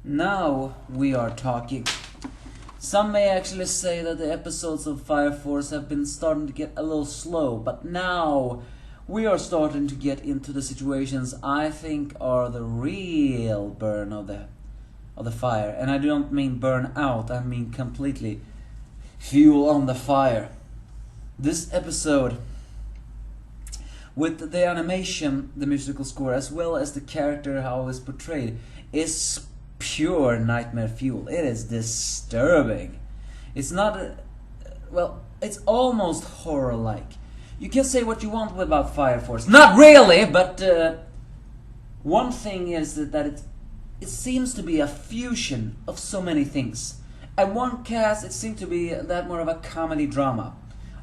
Now we are talking. Some may actually say that the episodes of Fire Force have been starting to get a little slow, but now we are starting to get into the situations I think are the real burn of the fire. And I don't mean burn out, I mean completely fuel on the fire. This episode, with the animation, the musical score, as well as the character, how it's portrayed, is pure nightmare fuel. It is disturbing. It's not, well, it's almost horror-like. You can say what you want about Fire Force. Not really, but one thing is that it seems to be a fusion of so many things. At one cast, it seemed to be that more of a comedy drama.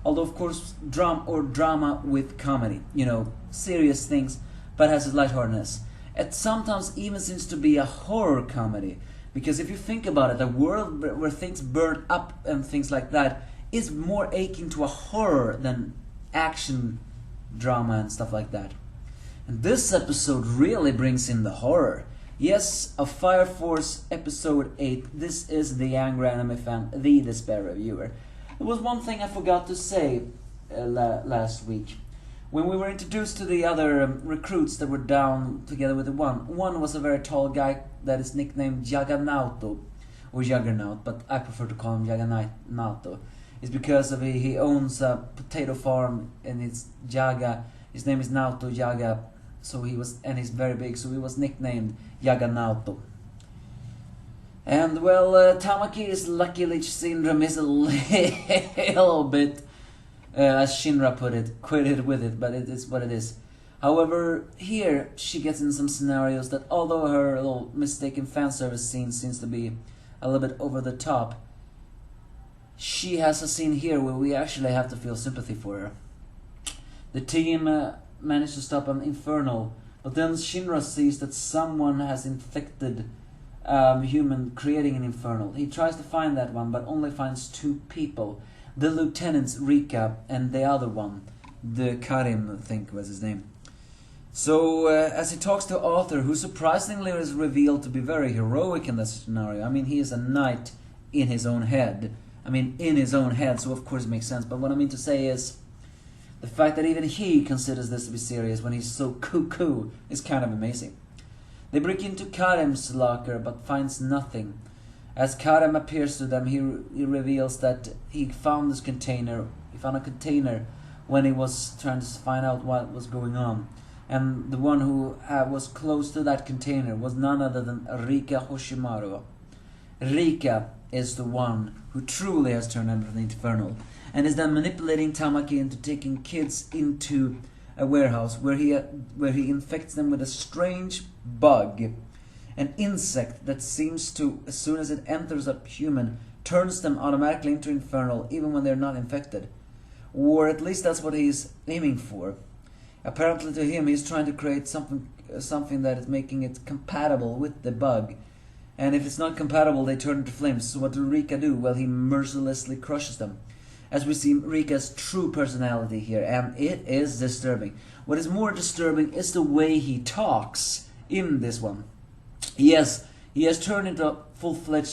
Although, of course, drama with comedy. You know, serious things, but has a lightheartedness. It sometimes even seems to be a horror comedy. Because if you think about it, a world where things burn up and things like that is more akin to a horror than action drama and stuff like that. And this episode really brings in the horror. Yes, a Fire Force episode 8. This is the angry anime fan, the despair reviewer. There was one thing I forgot to say last week. When we were introduced to the other recruits that were down together with the one was a very tall guy that is nicknamed Jagannauto, or Juggernaut, but I prefer to call him Jagannauto. It's because of he owns a potato farm and it's Jaga. His name is Nauto Jaga, so and he's very big, so he was nicknamed Jagannauto. And well, Tamaki's Lucky Leech syndrome is a little bit, as Shinra put it, quit it with it, but it is what it is. However, here she gets in some scenarios that, although her little mistaken fan service scene seems to be a little bit over the top, she has a scene here where we actually have to feel sympathy for her. The team managed to stop an Infernal, but then Shinra sees that someone has infected human, creating an Infernal. He tries to find that one, but only finds two people. The lieutenants, Rika, and the other one, the Karim, I think was his name. So, as he talks to Arthur, who surprisingly is revealed to be very heroic in this scenario. I mean, he is a knight in his own head. So of course it makes sense. But what I mean to say is, the fact that even he considers this to be serious when he's so cuckoo is kind of amazing. They break into Karim's locker, but finds nothing. As Karim appears to them, he reveals that he found a container when he was trying to find out what was going on. And the one who was close to that container was none other than Rika Hoshimaru. Rika is the one who truly has turned into the Infernal, and is then manipulating Tamaki into taking kids into a warehouse where he infects them with a strange bug, an insect that seems to, as soon as it enters a human, turns them automatically into Infernal even when they're not infected. Or at least that's what he's aiming for. Apparently to him he's trying to create something that is making it compatible with the bug. And if it's not compatible, they turn into flames. So what does Rika do? Well, he mercilessly crushes them. As we see Rika's true personality here, and it is disturbing. What is more disturbing is the way he talks in this one. Yes, he has turned into a full-fledged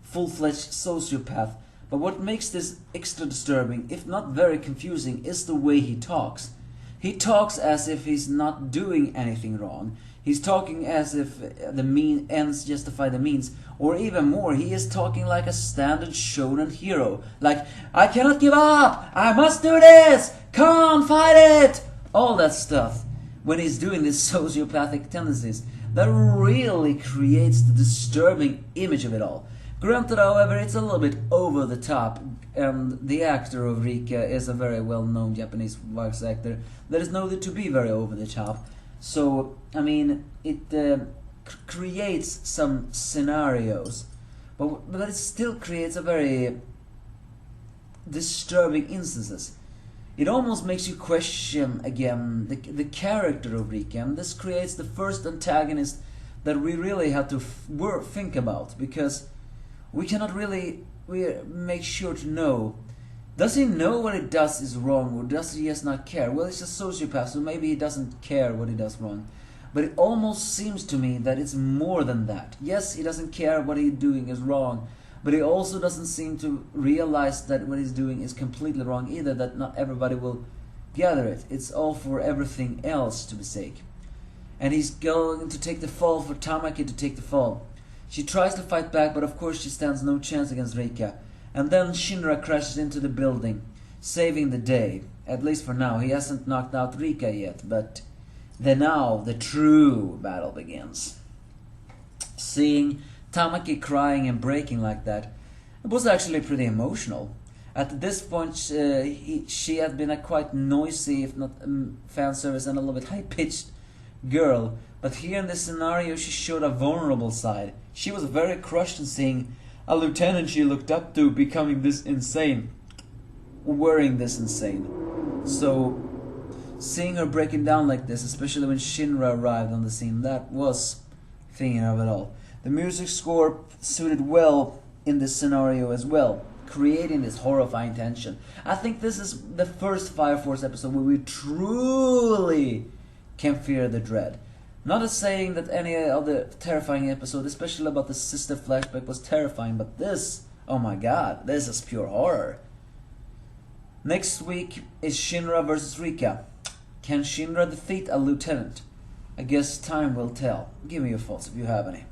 sociopath. But what makes this extra disturbing, if not very confusing, is the way he talks. He talks as if he's not doing anything wrong. He's talking as if the ends justify the means. Or even more, he is talking like a standard shonen hero. Like, I cannot give up! I must do this! Come on, fight it! All that stuff. When he's doing these sociopathic tendencies, that really creates the disturbing image of it all. Granted, however, it's a little bit over the top, and the actor of Rika is a very well-known Japanese voice actor that is noted to be very over the top. So, I mean, it creates some scenarios, but it still creates a very disturbing instances. It almost makes you question again the character of Rika, and this creates the first antagonist that we really have to think about, because we cannot really make sure to know. Does he know what he does is wrong, or does he just not care? Well, he's a sociopath, so maybe he doesn't care what he does wrong. But it almost seems to me that it's more than that. Yes, he doesn't care what he's doing is wrong, but he also doesn't seem to realize that what he's doing is completely wrong either, that not everybody will gather it. It's all for everything else to be sake. And he's going to take the fall for Tamaki to take the fall. She tries to fight back, but of course she stands no chance against Rika. And then Shinra crashes into the building, saving the day. At least for now. He hasn't knocked out Rika yet, but now the true battle begins. Seeing Tamaki crying and breaking like that, it was actually pretty emotional. At this point, she had been a quite noisy, if not fan service, and a little bit high-pitched girl. But here in this scenario, she showed a vulnerable side. She was very crushed in seeing a lieutenant she looked up to becoming this insane, wearing this insane. So, seeing her breaking down like this, especially when Shinra arrived on the scene, that was thinking of it all. The music score suited well in this scenario as well, creating this horrifying tension. I think this is the first Fire Force episode where we truly can fear the dread. Not as saying that any other terrifying episode, especially about the sister flashback, was terrifying, but this, oh my god, this is pure horror. Next week is Shinra versus Rika. Can Shinra defeat a lieutenant? I guess time will tell. Give me your thoughts if you have any.